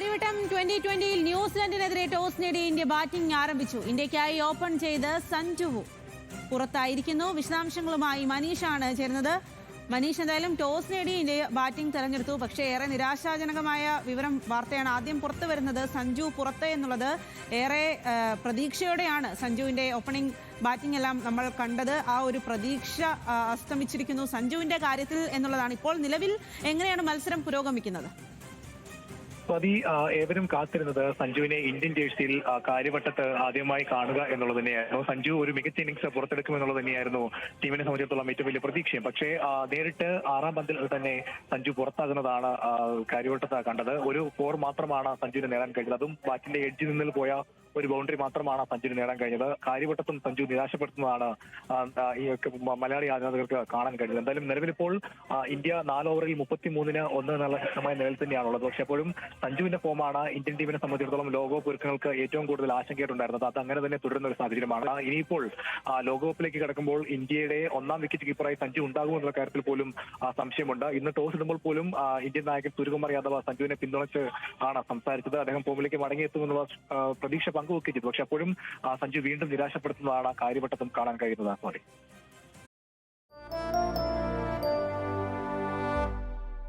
Karyavattom 2020-ൽ ന്യൂസിലൻഡിനെതിരെ toss നേടി India batting ആരംഭിച്ചു. ഇന്ത്യക്കായി ഓപ്പൺ ചെയ്ത് സഞ്ജു പുറത്തായിരിക്കുന്നു. വിശദാംശങ്ങളുമായി മനീഷാണ് ചേരുന്നത്. മനീഷ്, എന്തായാലും ടോസ് നേടി ഇന്ത്യ ബാറ്റിംഗ് തെരഞ്ഞെടുത്തു. പക്ഷേ ഏറെ നിരാശാജനകമായ വാർത്തയാണ് ആദ്യം പുറത്തു വരുന്നത്. സഞ്ജു പുറത്ത് എന്നുള്ളത് ഏറെ പ്രതീക്ഷയോടെയാണ് സഞ്ജുവിന്റെ ഓപ്പണിംഗ് ബാറ്റിംഗ് എല്ലാം നമ്മൾ കണ്ടത്. ആ ഒരു പ്രതീക്ഷ അസ്തമിച്ചിരിക്കുന്നു സഞ്ജുവിന്റെ കാര്യത്തിൽ എന്നുള്ളതാണ്. ഇപ്പോൾ നിലവിൽ എങ്ങനെയാണ് മത്സരം പുരോഗമിക്കുന്നത്? ഏവരും കാത്തിരുന്നത് സഞ്ജുവിനെ ഇന്ത്യൻ ജേഴ്സിയിൽ കാര്യവട്ടത്ത് ആദ്യമായി കാണുക എന്നുള്ളത് തന്നെയായിരുന്നു. സഞ്ജു ഒരു മികച്ച ഇന്നിംഗ്സ് പുറത്തെടുക്കുമെന്നുള്ളത് തന്നെയായിരുന്നു ടീമിനെ സംബന്ധിച്ചിടത്തോളം ഏറ്റവും വലിയ പ്രതീക്ഷയും. പക്ഷേ നേരിട്ട് 6-ാം പന്തിൽ തന്നെ സഞ്ജു പുറത്താകുന്നതാണ് കാര്യവട്ടത്ത് കണ്ടത്. ഒരു 4 മാത്രമാണ് സഞ്ജുവിന് നേടാൻ കഴിഞ്ഞത്. അതും ബാറ്റിന്റെ എഡ്ജിൽ നിന്നിൽ പോയ ഒരു ബൗണ്ടറി മാത്രമാണ് സഞ്ജുവിന് നേടാൻ കഴിഞ്ഞത്. കാര്യവട്ടത്തും സഞ്ജു നിരാശപ്പെടുത്തുന്നതാണ് ഈ മലയാളി ആരാധകർക്ക് കാണാൻ കഴിഞ്ഞത്. എന്തായാലും നിലവിലിപ്പോൾ ഇന്ത്യ 4 ഓവറിൽ 33-ന് 1 എന്നുള്ള ശക്തമായ നിലയിൽ തന്നെയാണുള്ളത്. പക്ഷെ എപ്പോഴും സഞ്ജുവിന്റെ ഫോമാണ് ഇന്ത്യൻ ടീമിനെ സംബന്ധിച്ചിടത്തോളം ലോകകപ്പ് ഒരുക്കങ്ങൾക്ക് ഏറ്റവും കൂടുതൽ ആശങ്കയായിട്ടുണ്ടായിരുന്നത്. അത് അങ്ങനെ തന്നെ തുടരുന്ന ഒരു സാഹചര്യമാണ്. ഇനിയിപ്പോൾ ലോകകപ്പിലേക്ക് കടക്കുമ്പോൾ ഇന്ത്യയുടെ 1-ാം വിക്കറ്റ് കീപ്പറായി സഞ്ജു ഉണ്ടാകുമെന്നുള്ള കാര്യത്തിൽ പോലും സംശയമുണ്ട്. ഇന്ന് ടോസ് ഇടുമ്പോൾ പോലും ഇന്ത്യൻ നായകൻ സൂര്യകുമാർ യാദവ് സഞ്ജുവിനെ പിന്തുണച്ച് ആണ് സംസാരിച്ചത്. അദ്ദേഹം ഫോമിലേക്ക് മടങ്ങിയെത്തുമെന്നുള്ള പ്രതീക്ഷ പങ്കുവെക്കുകയും ചെയ്തു. പക്ഷെ അപ്പോഴും സഞ്ജു വീണ്ടും നിരാശപ്പെടുത്തുന്നതാണ് കാര്യവട്ടത്തും കാണാൻ കഴിയുന്നത്.